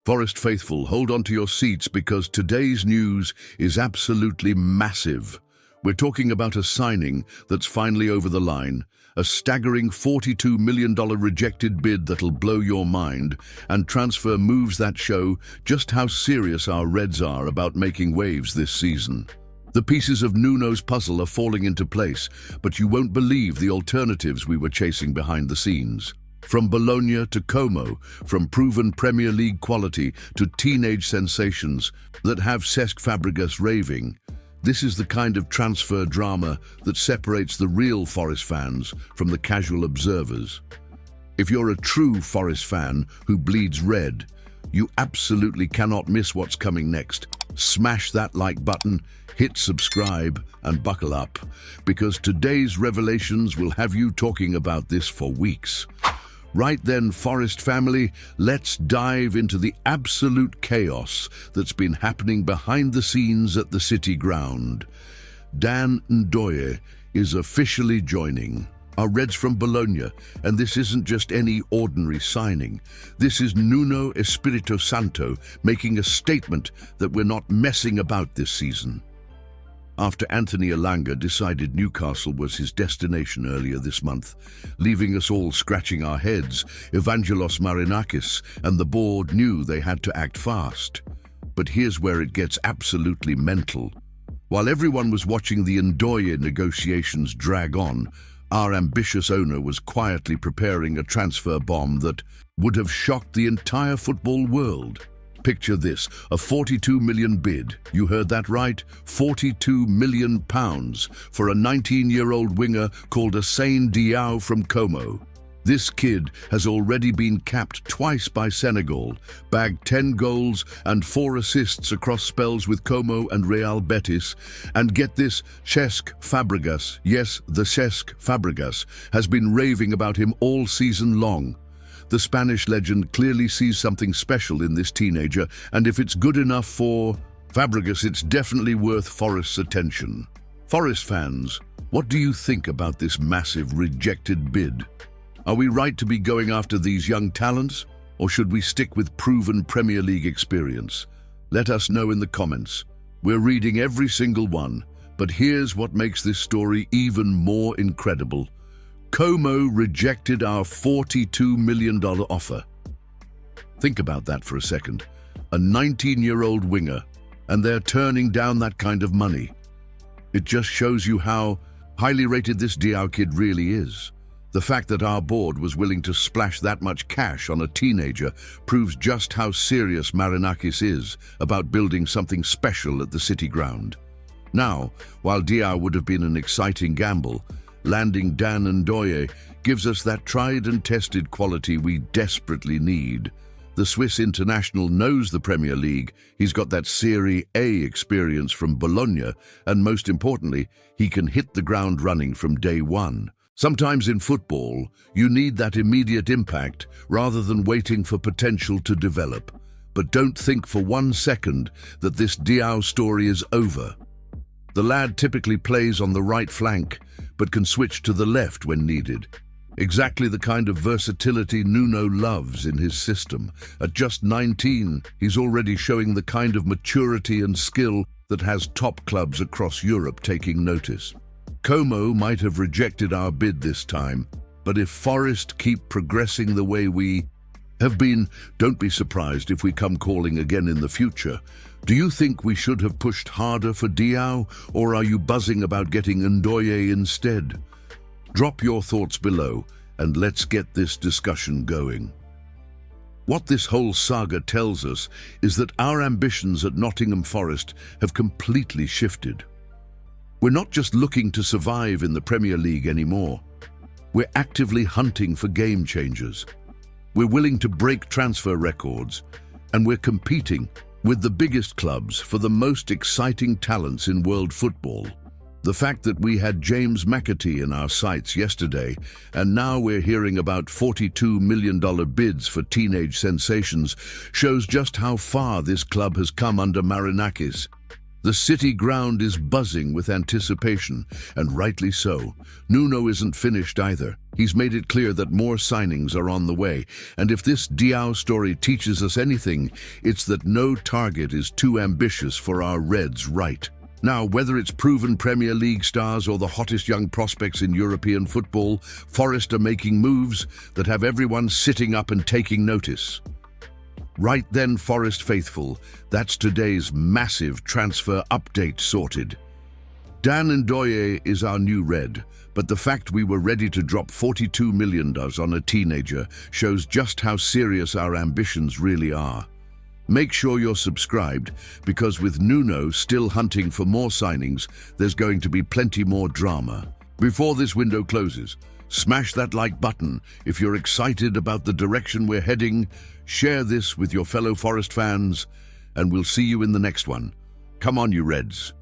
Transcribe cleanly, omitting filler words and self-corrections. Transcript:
Forest faithful, hold on to your seats because today's news is absolutely massive. We're talking about a signing that's finally over the line, a staggering $42 million rejected bid that'll blow your mind, and transfer moves that show just how serious our Reds are about making waves this season. The pieces of Nuno's puzzle are falling into place, but you won't believe the alternatives we were chasing behind the scenes. From Bologna to Como, from proven Premier League quality to teenage sensations that have Cesc Fabregas raving, this is the kind of transfer drama that separates the real Forest fans from the casual observers. If you're a true Forest fan who bleeds red, you absolutely cannot miss what's coming next. Smash that like button, hit subscribe, and buckle up, because today's revelations will have you talking about this for weeks. Right then, Forest family, let's dive into the absolute chaos that's been happening behind the scenes at the City Ground. Ndoye is officially joining our Reds from Bologna, and this isn't just any ordinary signing. This is Nuno Espirito Santo making a statement that we're not messing about this season. After Anthony Elanga decided Newcastle was his destination earlier this month, leaving us all scratching our heads, Evangelos Marinakis and the board knew they had to act fast. But here's where it gets absolutely mental. While everyone was watching the Ndoye negotiations drag on, our ambitious owner was quietly preparing a transfer bomb that would have shocked the entire football world. Picture this, a £42 million bid. You heard that right? £42 million for a 19-year-old winger called Assane Diao from Como. This kid has already been capped twice by Senegal, bagged 10 goals and 4 assists across spells with Como and Real Betis. And get this, Cesc Fabregas, yes, the Cesc Fabregas, has been raving about him all season long. The Spanish legend clearly sees something special in this teenager, and if it's good enough for Fabregas, it's definitely worth Forest's attention. Forest fans, what do you think about this massive rejected bid? Are we right to be going after these young talents, or should we stick with proven Premier League experience? Let us know in the comments. We're reading every single one, but here's what makes this story even more incredible. Como rejected our $42 million offer. Think about that for a second. A 19-year-old winger, and they're turning down that kind of money. It just shows you how highly rated this Diao kid really is. The fact that our board was willing to splash that much cash on a teenager proves just how serious Marinakis is about building something special at the City Ground. Now, while Diao would have been an exciting gamble, landing Ndoye gives us that tried and tested quality we desperately need. The Swiss international knows the Premier League, he's got that Serie A experience from Bologna, and most importantly, he can hit the ground running from day one. Sometimes in football, you need that immediate impact rather than waiting for potential to develop. But don't think for 1 second that this Diao story is over. The lad typically plays on the right flank, but can switch to the left when needed. Exactly the kind of versatility Nuno loves in his system. At just 19, he's already showing the kind of maturity and skill that has top clubs across Europe taking notice. Como might have rejected our bid this time, but if Forest keep progressing the way we have been, don't be surprised if we come calling again in the future. Do you think we should have pushed harder for Diao, or are you buzzing about getting Ndoye instead? Drop your thoughts below, and let's get this discussion going. What this whole saga tells us is that our ambitions at Nottingham Forest have completely shifted. We're not just looking to survive in the Premier League anymore. We're actively hunting for game changers. We're willing to break transfer records, and we're competing with the biggest clubs for the most exciting talents in world football. The fact that we had James McAtee in our sights yesterday, and now we're hearing about $42 million bids for teenage sensations, shows just how far this club has come under Marinakis. The city ground is buzzing with anticipation, and rightly so. Nuno isn't finished either. He's made it clear that more signings are on the way, and if this Diao story teaches us anything, it's that no target is too ambitious for our Reds, right? Now, whether it's proven Premier League stars or the hottest young prospects in European football, Forest are making moves that have everyone sitting up and taking notice. Right then, Forest faithful, that's today's massive transfer update sorted. Ndoye is our new Red, but the fact we were ready to drop $42 million on a teenager shows just how serious our ambitions really are. Make sure you're subscribed, because with Nuno still hunting for more signings, there's going to be plenty more drama. Before this window closes, smash that like button if you're excited about the direction we're heading. Share this with your fellow Forest fans, and we'll see you in the next one. Come on, you Reds.